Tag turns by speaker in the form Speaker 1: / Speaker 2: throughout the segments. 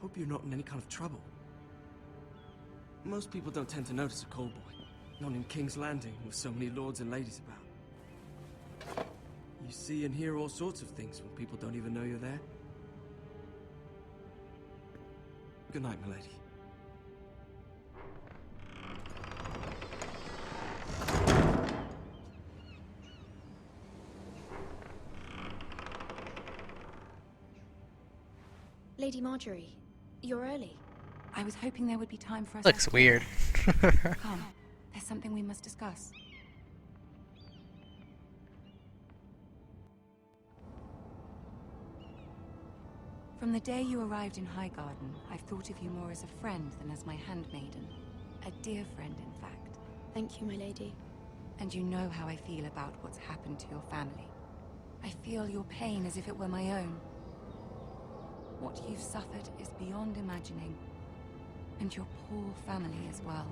Speaker 1: hope you're not in any kind of trouble. Most people don't tend to notice a call boy. Not in King's Landing, with so many lords and ladies about. You see and hear all sorts of things when people don't even know you're there. Good night, milady.
Speaker 2: Lady Marjorie, you're early.
Speaker 3: I was hoping there would be time for us.
Speaker 4: Looks weird.
Speaker 3: Come, there's something we must discuss. From the day you arrived in Highgarden, I've thought of you more as a friend than as my handmaiden. A dear friend, in fact.
Speaker 2: Thank you, my lady.
Speaker 3: And you know how I feel about what's happened to your family. I feel your pain as if it were my own. What you've suffered is beyond imagining. And your poor family as well.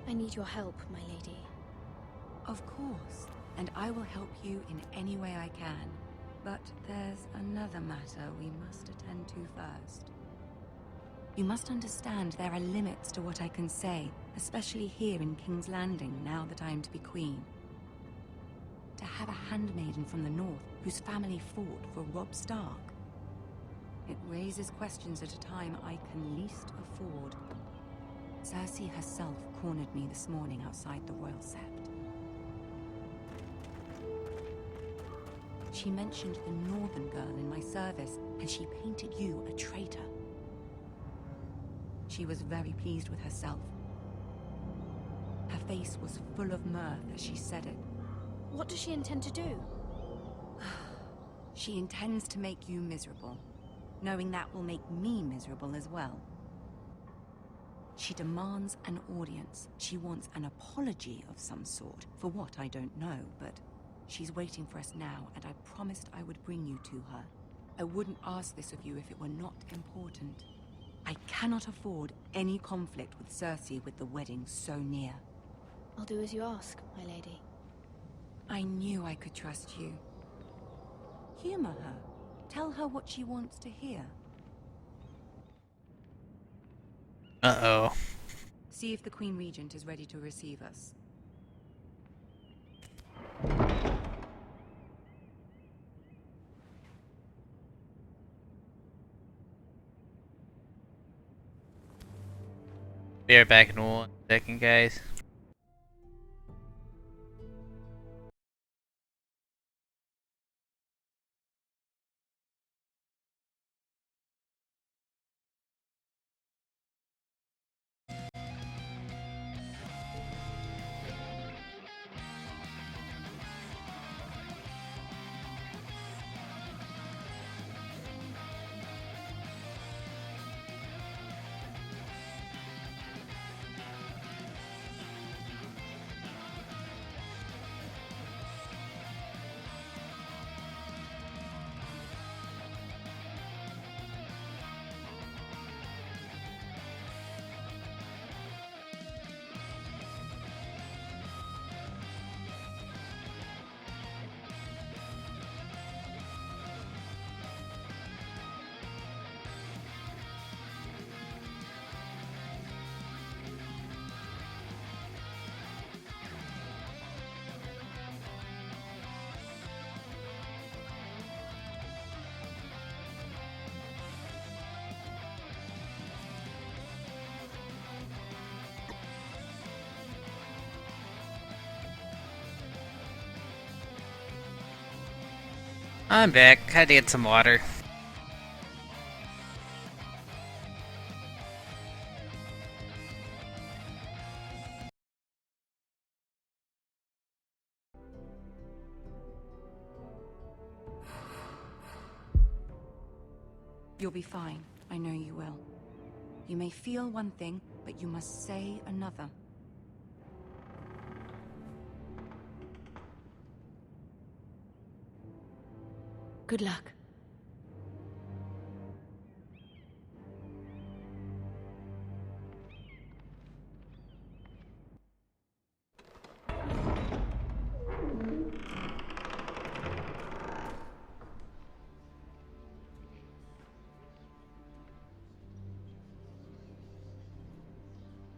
Speaker 2: I need your help, my lady.
Speaker 3: Of course, and I will help you in any way I can. But there's another matter we must attend to first. You must understand there are limits to what I can say, especially here in King's Landing, now that I am to be queen. To have a handmaiden from the north whose family fought for Robb Stark. It raises questions at a time I can least afford. Cersei herself cornered me this morning outside the Royal Sept. She mentioned the Northern girl in my service, and she painted you a traitor. She was very pleased with herself. Her face was full of mirth as she said it.
Speaker 2: What does she intend to do?
Speaker 3: She intends to make you miserable, knowing that will make me miserable as well. She demands an audience. She wants an apology of some sort, for what I don't know, but she's waiting for us now, and I promised I would bring you to her. I wouldn't ask this of you if it were not important. I cannot afford any conflict with Cersei with the wedding so near.
Speaker 2: I'll do as you ask, my lady.
Speaker 3: I knew I could trust you. Humor her. Tell her what she wants to hear.
Speaker 4: Uh-oh.
Speaker 3: See if the Queen Regent is ready to receive us.
Speaker 4: Be right back in 1 second, guys. I'm back. Had to get some water.
Speaker 3: You'll be fine. I know you will. You may feel one thing, but you must say another.
Speaker 2: Good luck.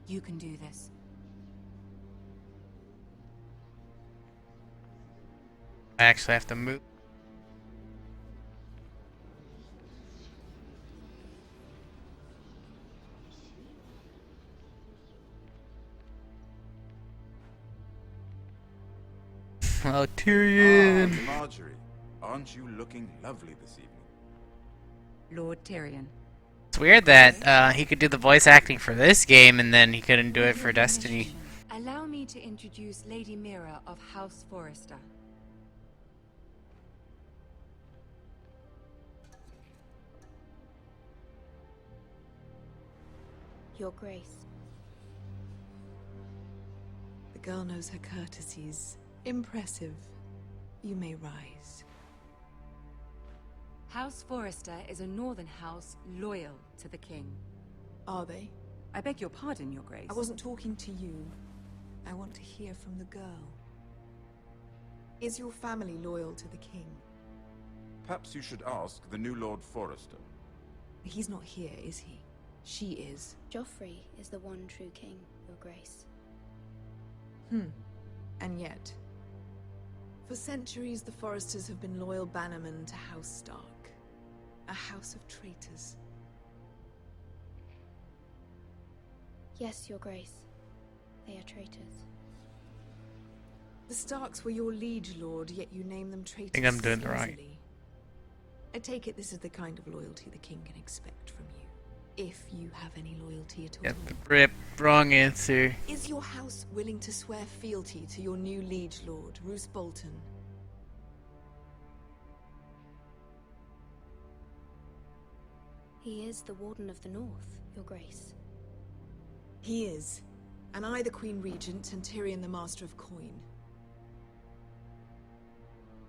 Speaker 3: You can do this.
Speaker 4: I actually have to move. Oh, Tyrion.
Speaker 5: Ah, Marjorie, aren't you looking lovely this evening?
Speaker 3: Lord Tyrion.
Speaker 4: It's weird that he could do the voice acting for this game and then he couldn't do it for Destiny.
Speaker 3: Allow me to introduce Lady Mira of House Forrester.
Speaker 2: Your Grace.
Speaker 6: The girl knows her courtesies. Impressive. You may rise.
Speaker 3: House Forrester is a northern house loyal to the king.
Speaker 6: Are they?
Speaker 3: I beg your pardon, Your Grace.
Speaker 6: I wasn't talking to you. I want to hear from the girl. Is your family loyal to the king?
Speaker 5: Perhaps you should ask the new Lord Forrester.
Speaker 6: He's not here, is he? She is.
Speaker 2: Joffrey is the one true king, Your Grace.
Speaker 6: And yet, for centuries the Forresters have been loyal bannermen to House Stark. A house of traitors.
Speaker 2: Yes, Your Grace. They are traitors.
Speaker 6: The Starks were your liege lord, yet you name them traitors.
Speaker 4: I think I'm doing it
Speaker 6: so
Speaker 4: right.
Speaker 6: easily. I take it this is the kind of loyalty the king can expect from you. If you have any loyalty at all.
Speaker 4: Yep, rip. Wrong answer.
Speaker 6: Is your house willing to swear fealty to your new liege lord, Roose Bolton?
Speaker 2: He is the Warden of the North, Your Grace.
Speaker 6: He is. And I the Queen Regent and Tyrion the Master of Coin.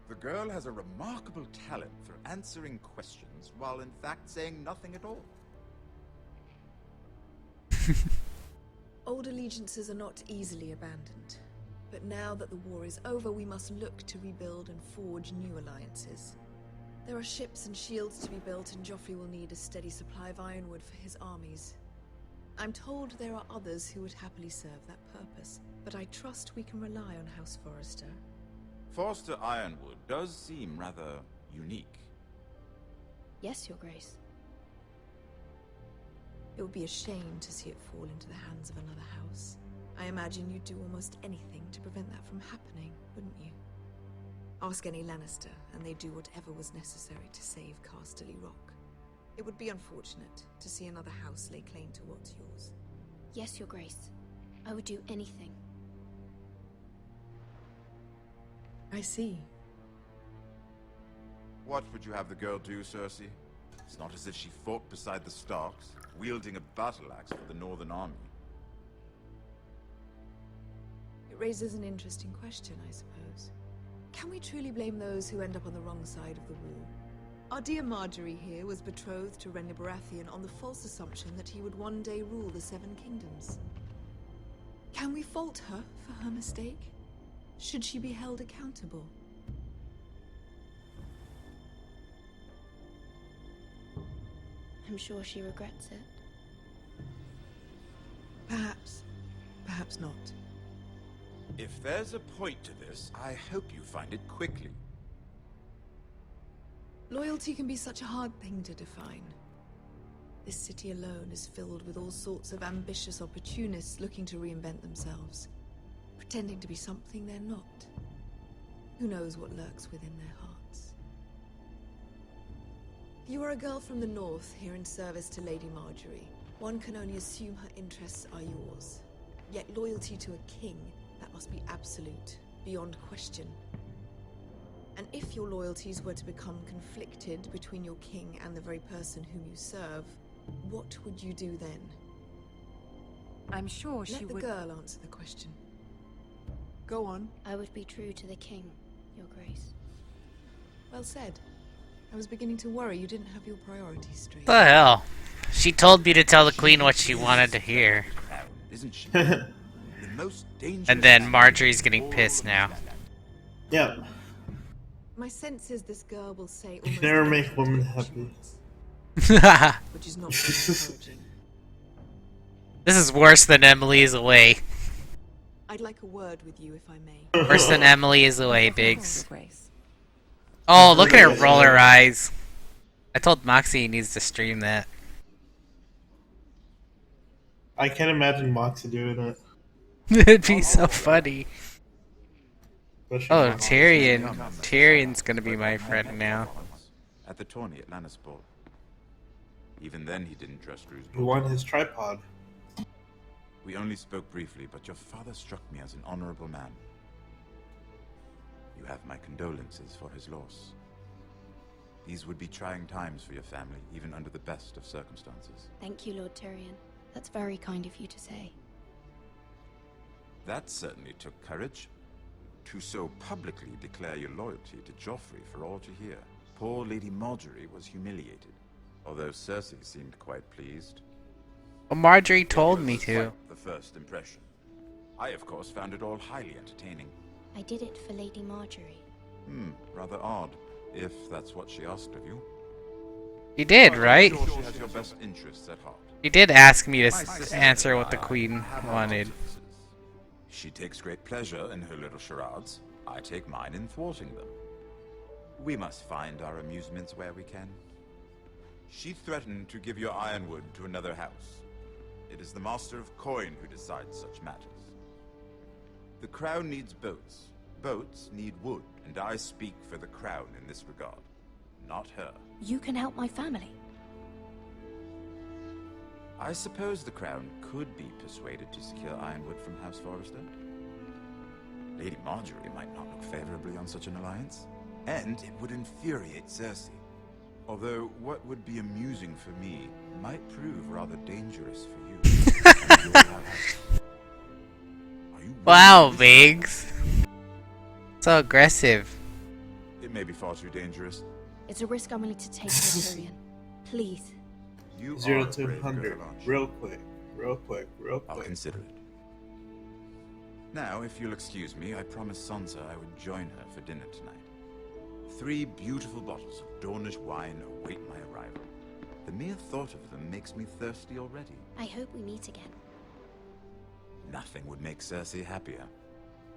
Speaker 5: The girl has a remarkable talent for answering questions while in fact saying nothing at all.
Speaker 6: Old allegiances are not easily abandoned. But now that the war is over, we must look to rebuild and forge new alliances. There are ships and shields to be built, and Joffrey will need a steady supply of ironwood for his armies. I'm told there are others who would happily serve that purpose, but I trust we can rely on House Forrester.
Speaker 5: Forrester Ironwood does seem rather unique.
Speaker 2: Yes, Your Grace.
Speaker 6: It would be a shame to see it fall into the hands of another house. I imagine you'd do almost anything to prevent that from happening, wouldn't you? Ask any Lannister, and they'd do whatever was necessary to save Casterly Rock. It would be unfortunate to see another house lay claim to what's yours.
Speaker 2: Yes, Your Grace. I would do anything.
Speaker 6: I see.
Speaker 5: What would you have the girl do, Cersei? It's not as if she fought beside the Starks, wielding a battle axe for the Northern Army.
Speaker 6: It raises an interesting question, I suppose. Can we truly blame those who end up on the wrong side of the war? Our dear Marjorie here was betrothed to Renly Baratheon on the false assumption that he would one day rule the Seven Kingdoms. Can we fault her for her mistake? Should she be held accountable?
Speaker 2: I'm sure she regrets it.
Speaker 6: Perhaps. Perhaps not.
Speaker 5: If there's a point to this, I hope you find it quickly.
Speaker 6: Loyalty can be such a hard thing to define. This city alone is filled with all sorts of ambitious opportunists looking to reinvent themselves, pretending to be something they're not. Who knows what lurks within their hearts? You are a girl from the north, here in service to Lady Marjorie. One can only assume her interests are yours. Yet loyalty to a king, that must be absolute, beyond question. And if your loyalties were to become conflicted between your king and the very person whom you serve, what would you do then?
Speaker 3: I'm sure she
Speaker 6: Let the
Speaker 3: would...
Speaker 6: girl answer the question. Go on.
Speaker 2: I would be true to the king, Your Grace.
Speaker 6: Well said. I was beginning to worry you didn't have your priorities straight.
Speaker 4: The hell? She told me to tell the queen what she wanted to hear.
Speaker 5: Isn't she? The most dangerous
Speaker 4: And then
Speaker 5: man
Speaker 4: Marjorie's
Speaker 5: in
Speaker 4: getting
Speaker 5: all
Speaker 4: pissed
Speaker 5: of
Speaker 4: now.
Speaker 5: Lannister.
Speaker 7: Yeah,
Speaker 6: My sense is this girl will say
Speaker 7: you
Speaker 6: almost
Speaker 7: never make
Speaker 6: anything
Speaker 7: women
Speaker 6: she
Speaker 7: happy.
Speaker 6: wants, which is not very encouraging.
Speaker 4: This is worse than Emily is away.
Speaker 6: I'd like a word with you, if I may.
Speaker 4: Worse than Emily is away, Biggs.
Speaker 3: Your Grace.
Speaker 4: Oh, look at her roll her eyes. I told Moxie he needs to stream that.
Speaker 7: I can't imagine Moxie doing it.
Speaker 4: It'd be so funny.
Speaker 7: Especially
Speaker 4: Oh,
Speaker 7: Moxie.
Speaker 4: Tyrion. Tyrion's gonna be my friend now.
Speaker 5: At the tourney at Lannisport. Even then he didn't trust
Speaker 7: Who
Speaker 5: Roosevelt.
Speaker 7: won his tripod?
Speaker 5: We only spoke briefly, but your father struck me as an honorable man. You have my condolences for his loss. These would be trying times for your family, even under the best of circumstances.
Speaker 2: Thank you, Lord Tyrion. That's very kind of you to say.
Speaker 5: That certainly took courage. To so publicly declare your loyalty to Joffrey for all to hear. Poor Lady Marjorie was humiliated, although Cersei seemed quite pleased.
Speaker 4: Well, Marjorie told
Speaker 5: It
Speaker 4: me
Speaker 5: was
Speaker 4: to.
Speaker 5: quite the first impression. I, of course, found it all highly entertaining.
Speaker 2: I did it for Lady Marjorie.
Speaker 5: Rather odd, if that's what she asked of you.
Speaker 4: You did, right?
Speaker 5: I'm sure she has your best interests at heart.
Speaker 4: You did ask me to
Speaker 5: My sister
Speaker 4: answer
Speaker 5: and
Speaker 4: what the
Speaker 5: I
Speaker 4: Queen
Speaker 5: have our
Speaker 4: wanted.
Speaker 5: differences. She takes great pleasure in her little charades. I take mine in thwarting them. We must find our amusements where we can. She threatened to give your ironwood to another house. It is the Master of Coin who decides such matters. The Crown needs boats. Boats need wood, and I speak for the Crown in this regard, not her.
Speaker 3: You can help my family.
Speaker 5: I suppose the Crown could be persuaded to secure ironwood from House Forrester. Lady Marjorie might not look favorably on such an alliance, and it would infuriate Cersei. Although what would be amusing for me might prove rather dangerous for you. And you'll have- Are you
Speaker 4: Wow,
Speaker 5: willing to-
Speaker 4: Biggs. So aggressive.
Speaker 5: It may be far too dangerous.
Speaker 2: It's a risk I'm willing to take, Lord Tyrion. Please.
Speaker 5: You
Speaker 7: 0
Speaker 5: are a
Speaker 7: to
Speaker 5: brave
Speaker 7: 100.
Speaker 5: girl, aren't you?
Speaker 7: Real quick. Real quick. Real
Speaker 5: I'll
Speaker 7: quick.
Speaker 5: consider it. Now, if you'll excuse me, I promised Sansa I would join her for dinner tonight. 3 beautiful bottles of Dornish wine await my arrival. The mere thought of them makes me thirsty already.
Speaker 2: I hope we meet again.
Speaker 5: Nothing would make Cersei happier.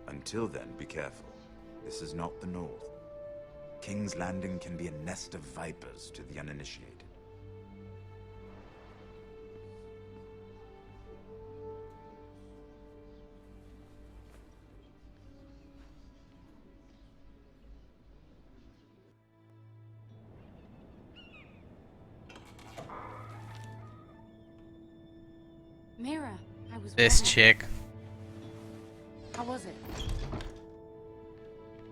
Speaker 5: Until then, be careful. This is not the North. King's Landing can be a nest of vipers to the uninitiated.
Speaker 3: Mira, I was
Speaker 4: This
Speaker 3: wrong.
Speaker 4: chick.
Speaker 3: How was it?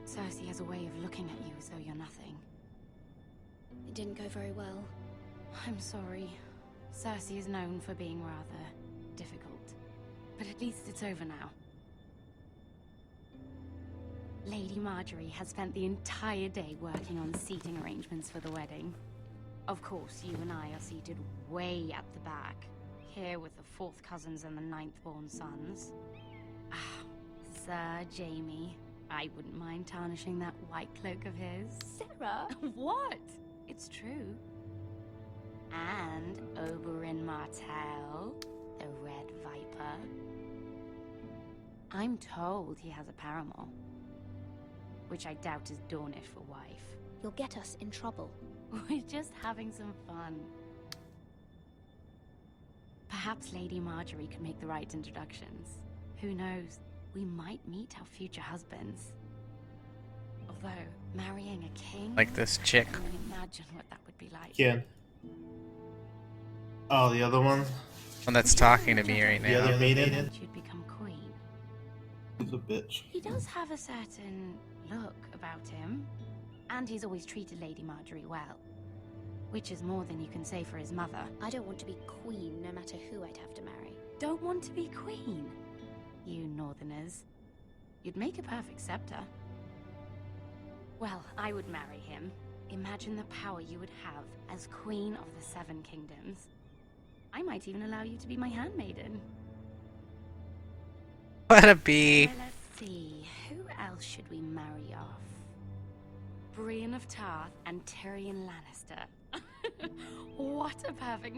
Speaker 3: Cersei has a way of looking at you as though you're nothing.
Speaker 2: It didn't go very well.
Speaker 3: I'm sorry. Cersei is known for being rather difficult. But at least it's over now. Lady Marjorie has spent the entire day working on seating arrangements for the wedding. Of course, you and I are seated way at the back, here with the 4th cousins and the 9th-born sons. Ah, Sir Jaime. I wouldn't mind tarnishing that white cloak of his.
Speaker 2: Sarah!
Speaker 3: What? It's true. And Oberyn Martell, the Red Viper. I'm told he has a paramour, which I doubt is Dornish for wife.
Speaker 2: You'll get us in trouble.
Speaker 3: We're just having some fun. Perhaps Lady Marjorie could make the right introductions. Who knows? We might meet our future husbands. Although, marrying a king...
Speaker 4: Like this chick.
Speaker 3: Can you imagine what that would be like?
Speaker 7: Ken. Oh, the other one?
Speaker 4: One that's talking to me right
Speaker 7: The
Speaker 4: now.
Speaker 7: other maiden?
Speaker 3: She'd become queen.
Speaker 7: He's a bitch.
Speaker 3: He does have a certain look about him. And he's always treated Lady Marjorie well. Which is more than you can say for his mother.
Speaker 2: I don't want to be queen no matter who I'd have to marry.
Speaker 3: Don't want to be queen? You northerners. You'd make a perfect scepter. Well, I would marry him. Imagine the power you would have as Queen of the 7 Kingdoms. I might even allow you to be my handmaiden.
Speaker 4: What a bee.
Speaker 3: Well, let's see. Who else should we marry off? Brienne of Tarth and Tyrion Lannister. What a perfect